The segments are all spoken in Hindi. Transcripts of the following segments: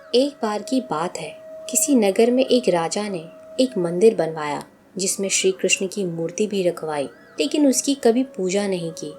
एक बार की बात है, किसी नगर में एक राजा ने एक मंदिर बनवाया जिसमें श्री कृष्ण की मूर्ति भी रखवाई, लेकिन उसकी कभी पूजा नहीं की।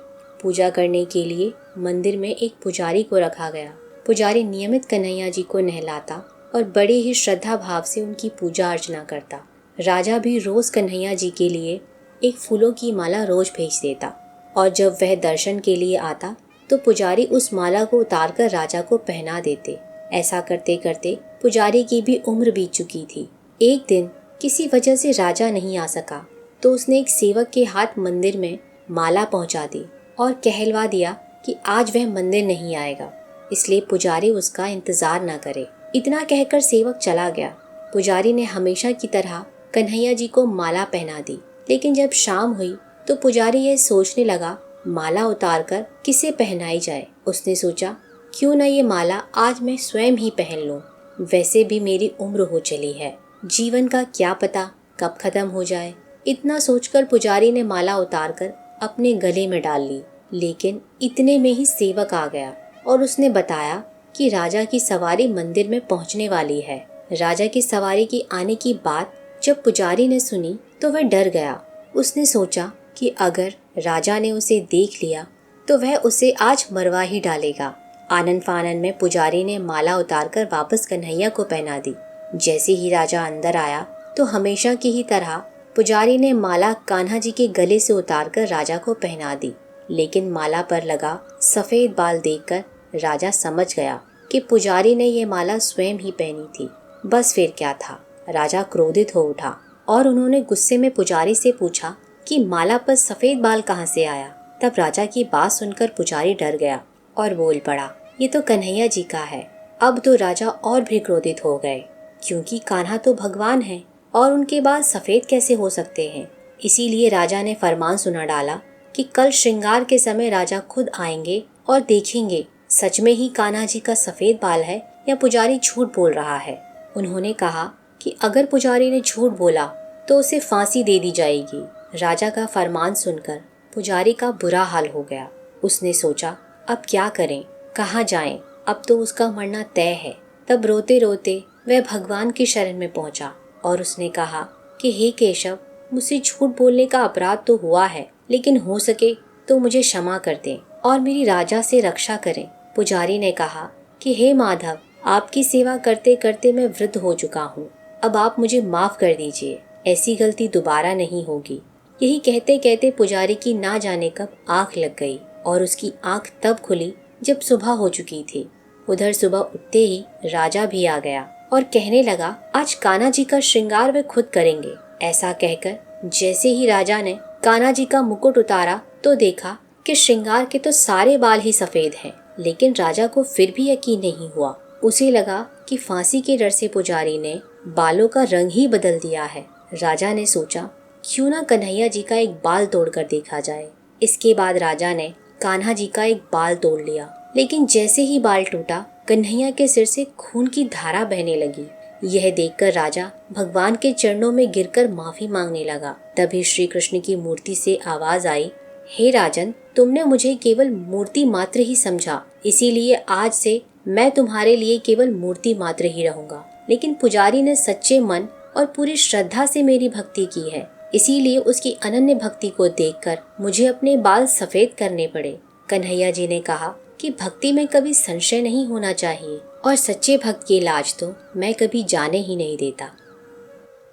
पूजा करने के लिए मंदिर में एक पुजारी को रखा गया। पुजारी नियमित कन्हैया जी को नहलाता और बड़े ही श्रद्धा भाव से उनकी पूजा अर्चना करता। राजा भी रोज कन्हैया जी के लिए एक फूलों की माला रोज भेज देता और जब वह दर्शन के लिए आता तो पुजारी उस माला को उतारकर राजा को पहना देते। ऐसा करते करते पुजारी की भी उम्र बीत चुकी थी। एक दिन किसी वजह से राजा नहीं आ सका तो उसने एक सेवक के हाथ मंदिर में माला पहुंचा दी और कहलवा दिया कि आज वह मंदिर नहीं आएगा, इसलिए पुजारी उसका इंतजार न करे। इतना कहकर सेवक चला गया। पुजारी ने हमेशा की तरह कन्हैया जी को माला पहना दी, लेकिन जब शाम हुई तो पुजारी यह सोचने लगा माला उतारकर किसे पहनाई जाए। उसने सोचा क्यों न ये माला आज मैं स्वयं ही पहन लूं। वैसे भी मेरी उम्र हो चली है, जीवन का क्या पता कब खत्म हो जाए। इतना सोचकर पुजारी ने माला उतारकर अपने गले में डाल ली, लेकिन इतने में ही सेवक आ गया और उसने बताया कि राजा की सवारी मंदिर में पहुंचने वाली है। राजा की सवारी की आने की बात जब पुजारी ने सुनी तो वह डर गया। उसने सोचा कि अगर राजा ने उसे देख लिया तो वह उसे आज मरवा ही डालेगा। आनन फानन में पुजारी ने माला उतारकर वापस कन्हैया को पहना दी। जैसे ही राजा अंदर आया तो हमेशा की ही तरह पुजारी ने माला कान्हा जी के गले से उतारकर राजा को पहना दी, लेकिन माला पर लगा सफेद बाल देखकर राजा समझ गया कि पुजारी ने ये माला स्वयं ही पहनी थी। बस फिर क्या था, राजा क्रोधित हो उठा और उन्होंने गुस्से में पुजारी से पूछा कि माला पर सफेद बाल कहाँ से आया। तब राजा की बात सुनकर पुजारी डर गया और बोल पड़ा, ये तो कन्हैया जी का है। अब तो राजा और भी क्रोधित हो गए, क्योंकि कान्हा तो भगवान है और उनके बाल सफेद कैसे हो सकते हैं। इसीलिए राजा ने फरमान सुना डाला कि कल श्रृंगार के समय राजा खुद आएंगे और देखेंगे सच में ही कान्हा जी का सफेद बाल है या पुजारी झूठ बोल रहा है। उन्होंने कहा कि अगर पुजारी ने झूठ बोला तो उसे फांसी दे दी जाएगी। राजा का फरमान सुनकर पुजारी का बुरा हाल हो गया। उसने सोचा अब क्या करें, कहाँ जाएं, अब तो उसका मरना तय है। तब रोते रोते वह भगवान की शरण में पहुंचा और उसने कहा कि हे केशव, मुझसे झूठ बोलने का अपराध तो हुआ है, लेकिन हो सके तो मुझे क्षमा कर दें और मेरी राजा से रक्षा करें। पुजारी ने कहा कि हे माधव, आपकी सेवा करते करते मैं वृद्ध हो चुका हूँ, अब आप मुझे माफ कर दीजिए, ऐसी गलती दोबारा नहीं होगी। यही कहते कहते पुजारी की ना जाने कब आंख लग गई और उसकी आंख तब खुली जब सुबह हो चुकी थी। उधर सुबह उठते ही राजा भी आ गया और कहने लगा आज कान्हा जी का श्रृंगार वे खुद करेंगे। ऐसा कहकर जैसे ही राजा ने कान्हा जी का मुकुट उतारा तो देखा कि श्रृंगार के तो सारे बाल ही सफेद हैं, लेकिन राजा को फिर भी यकीन नहीं हुआ। उसे लगा कि फांसी के डर से पुजारी ने बालों का रंग ही बदल दिया है। राजा ने सोचा क्यों ना कन्हैया जी का एक बाल तोड़कर देखा जाए। इसके बाद राजा ने कान्हा जी का एक बाल तोड़ लिया, लेकिन जैसे ही बाल टूटा कन्हैया के सिर से खून की धारा बहने लगी। यह देखकर राजा भगवान के चरणों में गिरकर माफी मांगने लगा। तभी श्री कृष्ण की मूर्ति से आवाज आई, हे राजन, तुमने मुझे केवल मूर्ति मात्र ही समझा, इसीलिए आज से मैं तुम्हारे लिए केवल मूर्ति मात्र ही रहूंगा। लेकिन पुजारी ने सच्चे मन और पूरी श्रद्धा से मेरी भक्ति की है, इसीलिए उसकी अनन्य भक्ति को देखकर मुझे अपने बाल सफेद करने पड़े। कन्हैया जी ने कहा कि भक्ति में कभी संशय नहीं होना चाहिए और सच्चे भक्त की लाज तो मैं कभी जाने ही नहीं देता।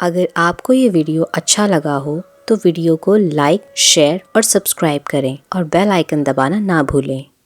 अगर आपको ये वीडियो अच्छा लगा हो तो वीडियो को लाइक, शेयर और सब्सक्राइब करें और बेल आइकन दबाना ना भूलें।